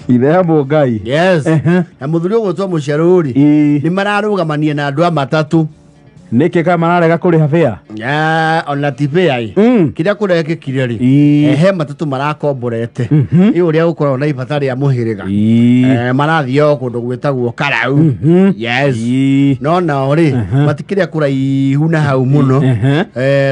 Ithe Mungai. Yes. Na muthuri ugwetwo Muceruri ni mararugamania na andu matatu. Niki kama mararega kuriha fare? Ona ti fare kiria kurekekire ri he matatu marakomborete iyo ria gukorwo na ibata ria muhiriga marathio kundu gwetagwo Karau. Yes. No na ri matikiria kuraihu na hau muno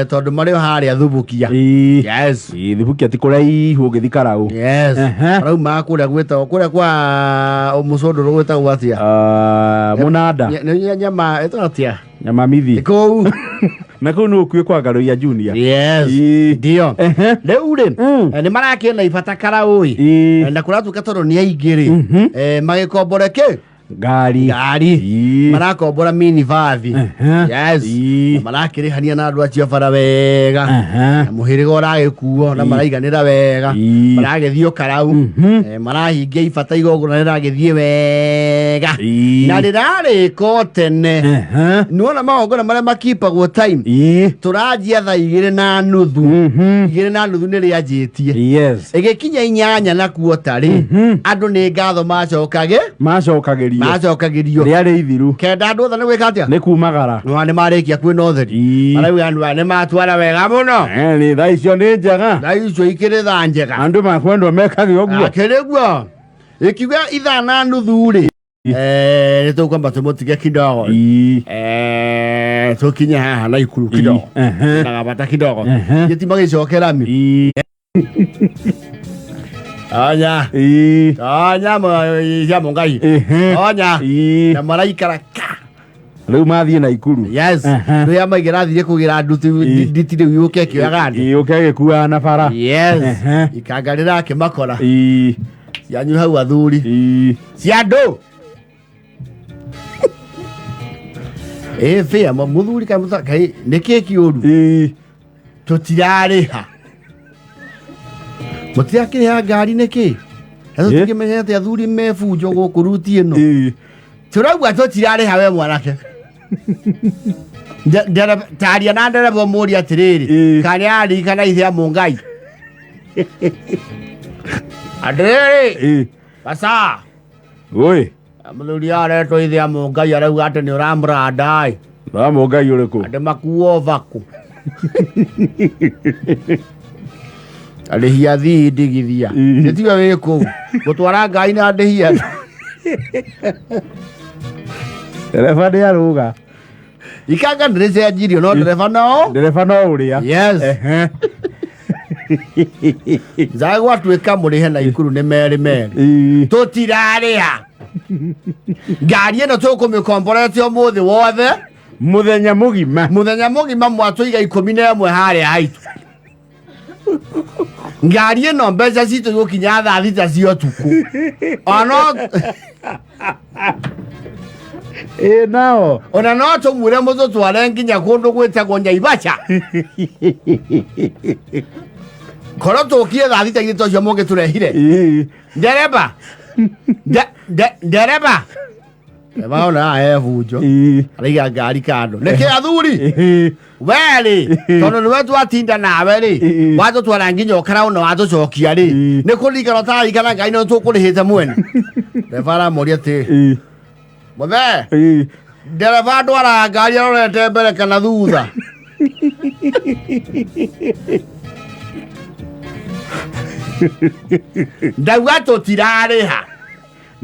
tondu mari haria Thubukia. Yes. Thubukia ti kuraihu ugithi Karau. Yes. Karau makuria gwetagwo kuria kwa umucunduru gwetagwo atia Munada nyama etatia nyama mithi iko na kuu no kuye kwa Garo ya Junior. Yes. Ndio. Leo ule ni marake na ibata Karau na kuratu katoro ni aigiri magikomboreke ngari marakombora mini vathi. Yes. Marakiri hania na andu acio bara wega na muhiriga uragikuo na maraiganira wega maragethio Karau marahingia ibata igogona riragethie wega na rirari ko tene nuona magogona maria makipagwo time turajia tha 2:30 ni rianjitie. Yes. Igikinya 8 na kuotari andu ni ngatho macokagirio riari ithiru kenda andu othe ni gwika atia ni kumagara no ni marikia kwina utheri arau andu ni matwara wega muno ni tha icio ni njega tha icio ikiri tha njega andu makwendwo mekage uguo akiriguo ikiuga 2:30 ri ni tukwamba tumutige kidogo tukinye haha na ikuru kidogo na gabata kidogo gitimagicokera mi Onya. Ya Mungai. Onya. Na maraikara ka. Riu mathie na ikuru. Yes. Ria maigira thire kugira ndutu nditire yuke kiagandi. Yuke gikuwa na bara. Yes. Ikangarira akimakora. Yanyu hau athuri. Ciando. Fea muthuri ka muthaka niki kiuru. Tutirariha. Mutiakire ya ngari niki hazo tukimenyete athuri mefunjo gukuruti ino turagwa tutirare hawe mwanake taria na nderebo muri atiriri kani ari kana Ithe Mungai adere basa oi amuthuri areto Ithe Mungai arauga ati ni uramra ndai na Mungai uriku ande makuo vaku alehia thi ndigithia nitiga wiko gutwara ngai na ndehia dereva ndi aruga ikanga ndrese ajirio no dereva no uria. Yes. Zagwa tweka murihe na ikuru ni meri tutiraria ngari ino tukumikomborete umuthi wothe muthenya mugima mwatuiga 11 haria haitu ngari ino mbeca citu gukinya tha thita cio tuku nao ona no tumwire mutu tware nginya kundu gwitagwo Nyaibacha koro tukie tha thita gitu cio mungi turehire ndereba Maona fujo. Aliga ngari kando. Niki athuri. Weli. Tono niwe twatinda nawe ri. Watu twaranginya Karau no watu cokia ri. Ni kurigana ta igana ngai no tukurihite mwene. Ndevara moria ti. Muthe. Ndereva ndwara ngari arorete mbere kana thutha. Ndauga tutirariha.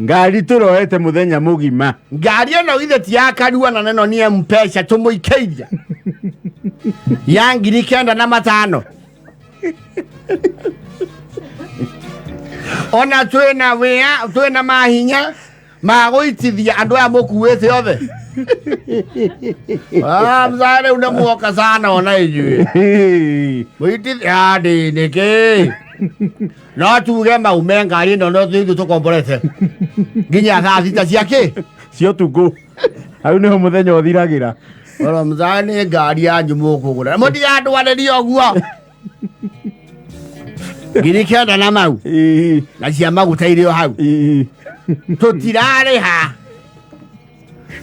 Ngari turoete muthenya mugima. Ngari ino ithe ti ya Karua na neno ni mpesa tumuikeiria. Ya 9,500. Ona twina mahinya maguitithia andu aya mukuite othe. Mzare una muoka sana ona ijue. Muitithia adi niki. No tuge maume ngari no twithu tukomborete nginya tha thita ciake cio tuku au niho muthenya uthiragira ora mzani ngari yanyu mukugura mudiga ndwareri oguo ngiri kenda na mau na cia maguta irio hau tutirare ha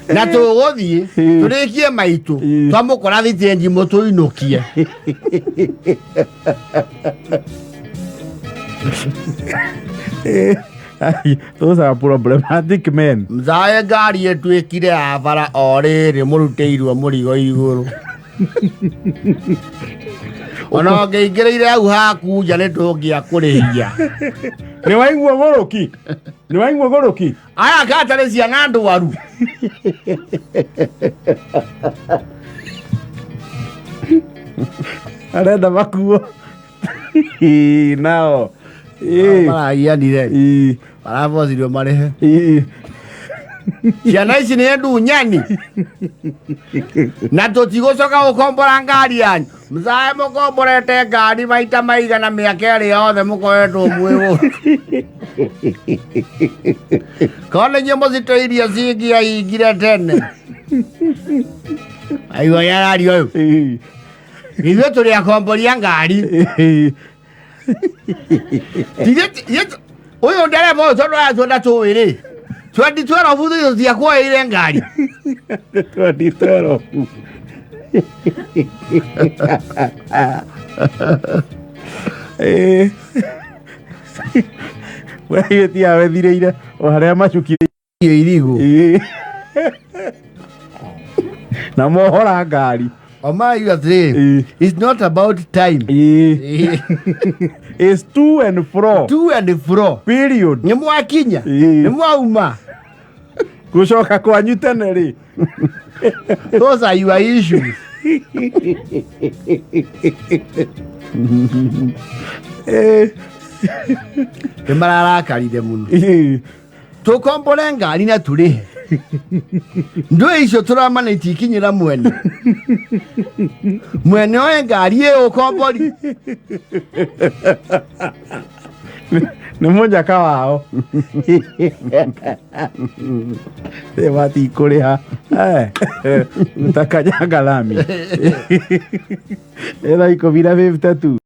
Na tuguthie turikie maitu twamukora thitenji mutuinukie. Those are problematic men. Mzae ngari etwikire abara oriri muruteirwo murigo iguru. Ona ngeigereire au haku nja nitungia kurihia. Ni waigua goroki? Ni waigua goroki? Aya katare ciana ndwaru. Arenda makuo. Nao. Maraianire. Marabothirio marehe. Ciana ici nĩ ndunyani na tũtigũcoka gũkombora ngari yanyu. Mzae mũkomborete ngari maita maigana mĩaka ĩrĩ yothe mũkoretwo mwĩgũ. Korwo nĩ mũcitũirie cingi ahingire tene. Aigua yarario ũyũ. Ithuĩ tũrĩ akomboria ngari. Ũyũ ndereba ũyũ tondũ yatũnda tũwĩrĩ. 2012 thuyo ciakwoire ngari. 2012. Wewe tia wethireire o haria macukire irigo. Na mohora ngari. Oma you say it's not about time. It's to and fro. To and fro. Period. Ni mwakinya. Ni mwauma. Kushoka kwanyu tene ri. Those are your issues. Emararakarire muno. Tukombore ngari na turihe. Ndo icio turamana itikinyira mwene. Mwene oe ngari ĩyo ukombori. Nĩ mũnyaka wao. Wati kuriha. Utakanyanga lami. Era iko bila 52.